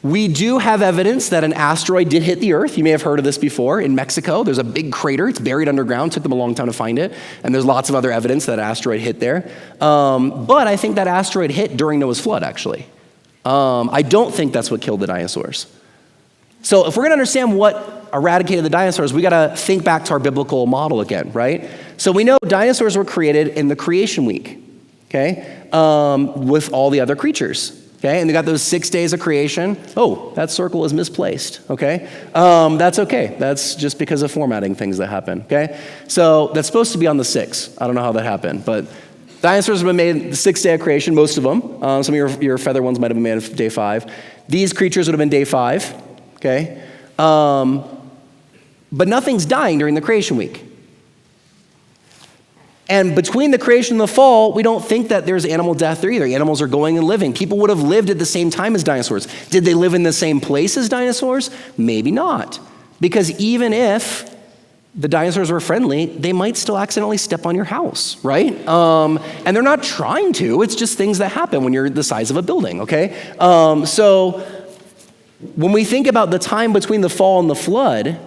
We do have evidence that an asteroid did hit the Earth. You may have heard of this before. In Mexico, there's a big crater. It's buried underground. Took them a long time to find it. And there's lots of other evidence that an asteroid hit there. But I think that asteroid hit during Noah's flood, actually. I don't think that's what killed the dinosaurs. So if we're going to understand what eradicated the dinosaurs, we got to think back to our biblical model again, right? So we know dinosaurs were created in the creation week, okay, with all the other creatures. Okay, and they got those 6 days of creation. Oh, that circle is misplaced, okay? That's okay. That's just because of formatting things that happen, okay? So that's supposed to be on the 6th. I don't know how that happened, but dinosaurs have been made the 6th day of creation, most of them. Some of your feather ones might have been made of day 5. These creatures would have been day 5, okay? But nothing's dying during the creation week. And between the creation and the fall, we don't think that there's animal death there either. Animals are going and living. People would have lived at the same time as dinosaurs. Did they live in the same place as dinosaurs? Maybe not. Because even if the dinosaurs were friendly, they might still accidentally step on your house, right? And they're not trying to. It's just things that happen when you're the size of a building, okay? So when we think about the time between the fall and the flood,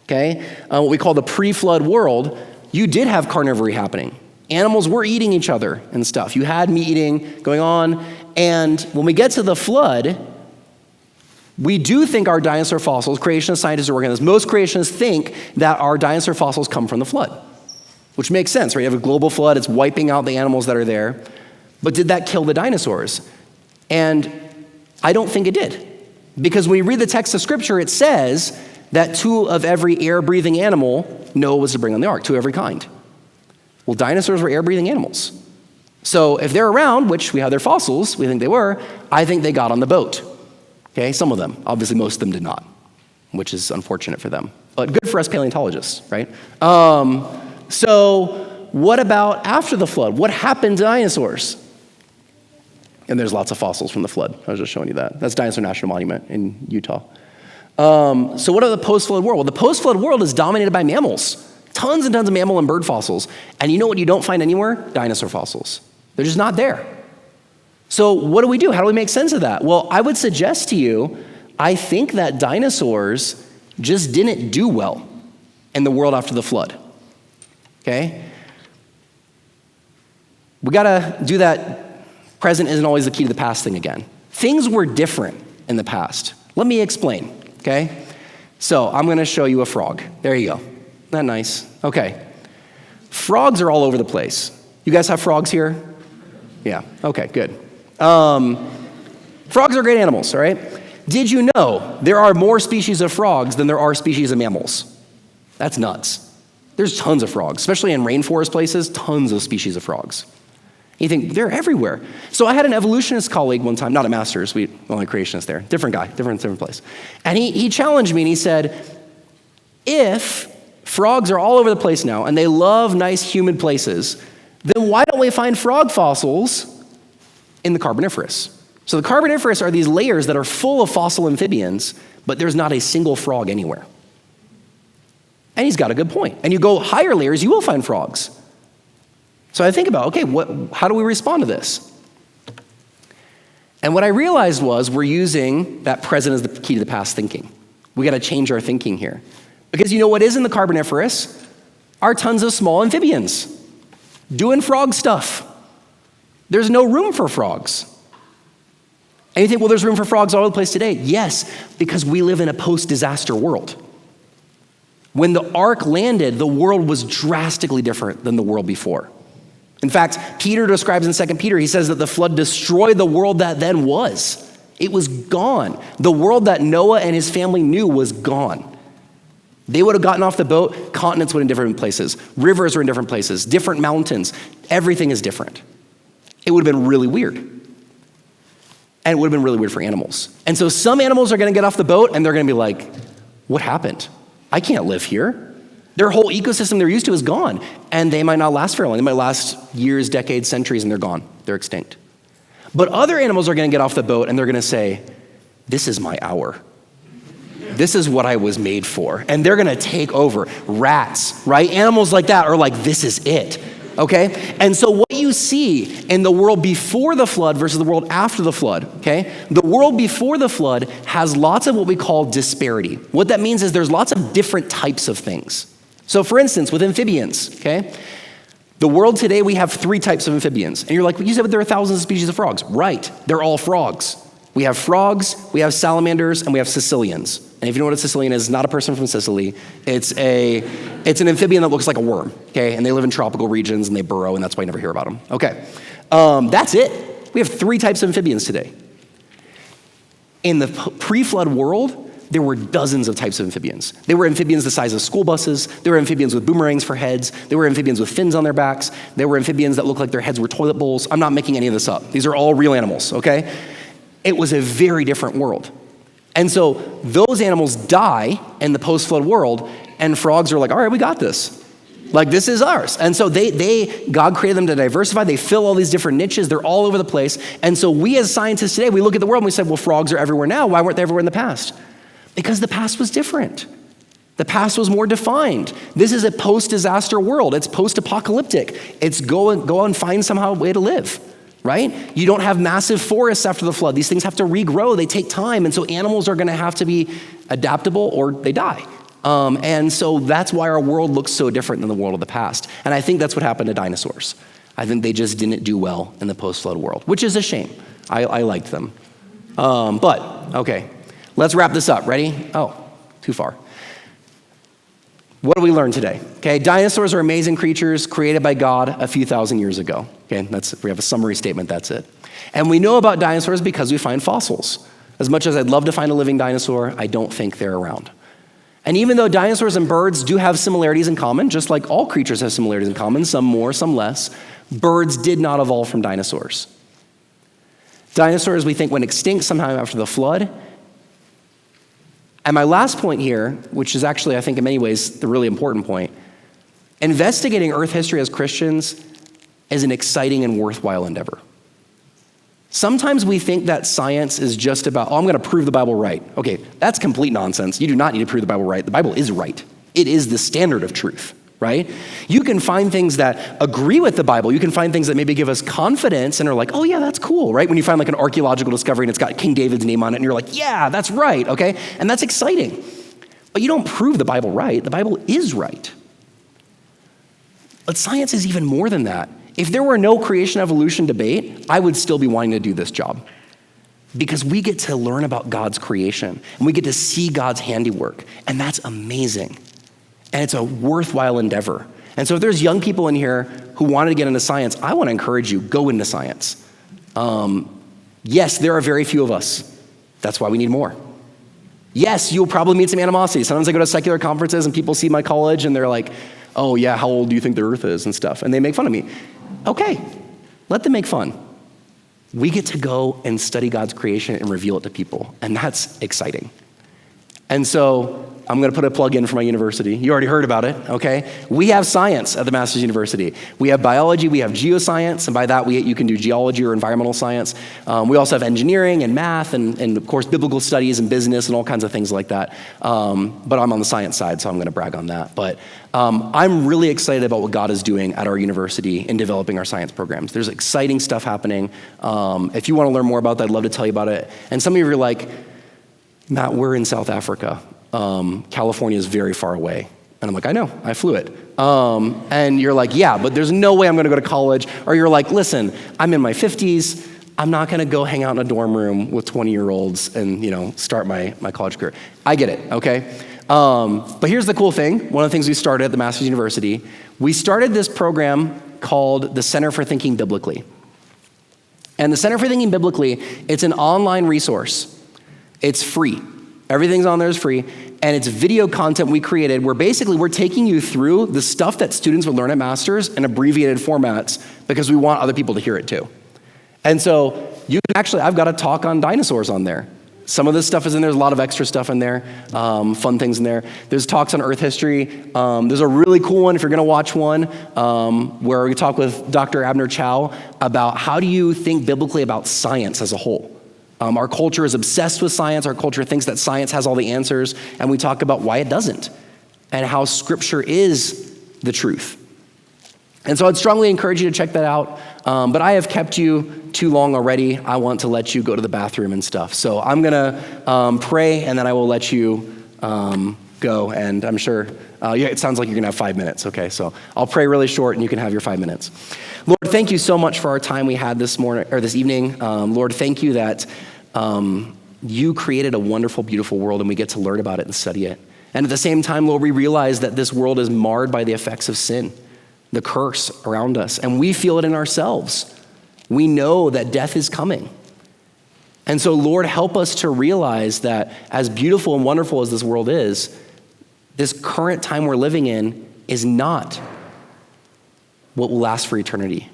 okay, what we call the pre-flood world, you did have carnivory happening. Animals were eating each other and stuff. You had meat eating going on. And when we get to the flood, we do think our dinosaur fossils, creationist scientists are working on this, most creationists think that our dinosaur fossils come from the flood, which makes sense, right? You have a global flood, it's wiping out the animals that are there. But did that kill the dinosaurs? And I don't think it did. Because when you read the text of Scripture, it says that 2 of every air-breathing animal Noah was to bring on the ark, 2 of every kind. Well, dinosaurs were air-breathing animals. So if they're around, which we have their fossils, we think they were, I think they got on the boat. Okay, some of them. Obviously, most of them did not, which is unfortunate for them. But good for us paleontologists, right? So what about after the flood? What happened to dinosaurs? And there's lots of fossils from the flood. I was just showing you that. That's Dinosaur National Monument in Utah. So what about the post-flood world? Well, the post-flood world is dominated by mammals. Tons and tons of mammal and bird fossils. And you know what you don't find anywhere? Dinosaur fossils. They're just not there. So what do we do? How do we make sense of that? Well, I would suggest to you, I think that dinosaurs just didn't do well in the world after the flood. Okay? We gotta do that present isn't always the key to the past thing again. Things were different in the past. Let me explain. Okay? So I'm going to show you a frog. There you go. Isn't that nice? Okay. Frogs are all over the place. You guys have frogs here? Yeah. Okay, good. Frogs are great animals, all right? Did you know there are more species of frogs than there are species of mammals? That's nuts. There's tons of frogs, especially in rainforest places, tons of species of frogs. You think, they're everywhere. So I had an evolutionist colleague one time, not at Masters, we only creationists there, different guy, different place. And he challenged me and he said, if frogs are all over the place now and they love nice humid places, then why don't we find frog fossils in the Carboniferous? So the Carboniferous are these layers that are full of fossil amphibians, but there's not a single frog anywhere. And he's got a good point. And you go higher layers, you will find frogs. So I think about, okay, how do we respond to this? And what I realized was we're using that present as the key to the past thinking. We got to change our thinking here. Because you know what is in the Carboniferous? Are tons of small amphibians doing frog stuff. There's no room for frogs. And you think, well, there's room for frogs all over the place today. Yes, because we live in a post-disaster world. When the ark landed, the world was drastically different than the world before. In fact, Peter describes in 2 Peter, he says that the flood destroyed the world that then was. It was gone. The world that Noah and his family knew was gone. They would have gotten off the boat, continents would have been in different places, rivers were in different places, different mountains. Everything is different. It would have been really weird. And it would have been really weird for animals. And so some animals are gonna get off the boat and they're gonna be like, what happened? I can't live here. Their whole ecosystem they're used to is gone. And they might not last very long. They might last years, decades, centuries, and they're gone. They're extinct. But other animals are gonna get off the boat and they're gonna say, this is my hour. This is what I was made for. And they're gonna take over. Rats, right? Animals like that are like, this is it. Okay? And so what you see in the world before the flood versus the world after the flood, okay? The world before the flood has lots of what we call disparity. What that means is there's lots of different types of things. So for instance, with amphibians, okay? The world today, we have 3 types of amphibians. And you're like, you said there are thousands of species of frogs. Right, they're all frogs. We have frogs, we have salamanders, and we have Sicilians. And if you know what a Sicilian is, it's not a person from Sicily. It's an amphibian that looks like a worm, okay? And they live in tropical regions and they burrow, and that's why you never hear about them. Okay, that's it. We have 3 types of amphibians today. In the pre-flood world, there were dozens of types of amphibians. There were amphibians the size of school buses. There were amphibians with boomerangs for heads. There were amphibians with fins on their backs. There were amphibians that looked like their heads were toilet bowls. I'm not making any of this up. These are all real animals, okay? It was a very different world. And so those animals die in the post-flood world, and frogs are like, all right, we got this. Like, this is ours. And so God created them to diversify. They fill all these different niches. They're all over the place. And so we as scientists today, we look at the world and we say, well, frogs are everywhere now. Why weren't they everywhere in the past? Because the past was different. The past was more defined. This is a post-disaster world. It's post-apocalyptic. It's go and find somehow a way to live. Right? You don't have massive forests after the flood. These things have to regrow. They take time. And so animals are going to have to be adaptable or they die. And so that's why our world looks so different than the world of the past. And I think that's what happened to dinosaurs. I think they just didn't do well in the post-flood world, which is a shame. I liked them. But, okay, let's wrap this up. Ready? Oh, too far. What do we learn today? Okay, dinosaurs are amazing creatures created by God a few thousand years ago. Okay, we have a summary statement, that's it. And we know about dinosaurs because we find fossils. As much as I'd love to find a living dinosaur, I don't think they're around. And even though dinosaurs and birds do have similarities in common, just like all creatures have similarities in common, some more, some less, birds did not evolve from dinosaurs. Dinosaurs, we think, went extinct sometime after the flood. And my last point here, which is actually, I think, in many ways, the really important point, investigating Earth history as Christians is an exciting and worthwhile endeavor. Sometimes we think that science is just about, I'm going to prove the Bible right. Okay, that's complete nonsense. You do not need to prove the Bible right. The Bible is right. It is the standard of truth, right? You can find things that agree with the Bible. You can find things that maybe give us confidence and are like, oh yeah, that's cool, right? When you find like an archaeological discovery and it's got King David's name on it and you're like, yeah, that's right, okay? And that's exciting. But you don't prove the Bible right. The Bible is right. But science is even more than that. If there were no creation evolution debate, I would still be wanting to do this job. Because we get to learn about God's creation and we get to see God's handiwork. And that's amazing. And it's a worthwhile endeavor. And so if there's young people in here who wanted to get into science, I want to encourage you, go into science. Yes, there are very few of us. That's why we need more. Yes, you'll probably meet some animosity. Sometimes I go to secular conferences and people see my college and they're like, oh yeah, how old do you think the earth is and stuff? And they make fun of me. Okay, let them make fun. We get to go and study God's creation and reveal it to people. And that's exciting. And so I'm going to put a plug in for my university. You already heard about it, okay? We have science at the Masters University. We have biology, we have geoscience, and by that you can do geology or environmental science. We also have engineering and math and of course, biblical studies and business and all kinds of things like that. But I'm on the science side, so I'm going to brag on that. But I'm really excited about what God is doing at our university in developing our science programs. There's exciting stuff happening. If you want to learn more about that, I'd love to tell you about it. And some of you are like, Matt, we're in South Africa. California is very far away. And I'm like, I know, I flew it. And you're like, yeah, but there's no way I'm gonna go to college. Or you're like, listen, I'm in my 50s. I'm not gonna go hang out in a dorm room with 20-year-olds and start my college career. I get it, okay? But here's the cool thing. One of the things we started at the Masters University, we started this program called the Center for Thinking Biblically. And the Center for Thinking Biblically, it's an online resource. It's free. Everything's on there is free. and it's video content we created where basically we're taking you through the stuff that students would learn at Masters in abbreviated formats because we want other people to hear it too. And so you can actually, I've got a talk on dinosaurs on there. Some of this stuff is in there. There's a lot of extra stuff in there, fun things in there. There's talks on Earth history. There's a really cool one, if you're going to watch one, where we talk with Dr. Abner Chow about how do you think biblically about science as a whole. Our culture is obsessed with science. Our culture thinks that science has all the answers, and we talk about why it doesn't and how Scripture is the truth. And so I'd strongly encourage you to check that out. But I have kept you too long already. I want to let you go to the bathroom and stuff. So I'm going to pray, and then I will let you go. And I'm sure, it sounds like you're going to have 5 minutes. Okay, so I'll pray really short, and you can have your 5 minutes. Lord, thank you so much for our time we had this morning or this evening. Lord, thank you that you created a wonderful, beautiful world, and we get to learn about it and study it. And at the same time, Lord, we realize that this world is marred by the effects of sin, the curse around us, and we feel it in ourselves. We know that death is coming. And so, Lord, help us to realize that as beautiful and wonderful as this world is, this current time we're living in is not what will last for eternity.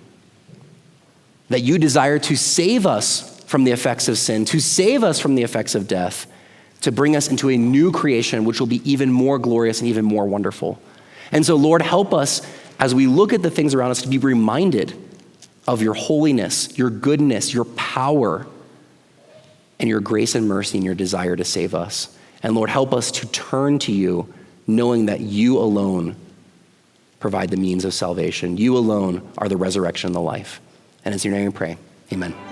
That you desire to save us from the effects of sin, to save us from the effects of death, to bring us into a new creation, which will be even more glorious and even more wonderful. And so, Lord, help us as we look at the things around us to be reminded of your holiness, your goodness, your power, and your grace and mercy and your desire to save us. And Lord, help us to turn to you, knowing that you alone provide the means of salvation. You alone are the resurrection and the life. And it's in your name we pray. Amen.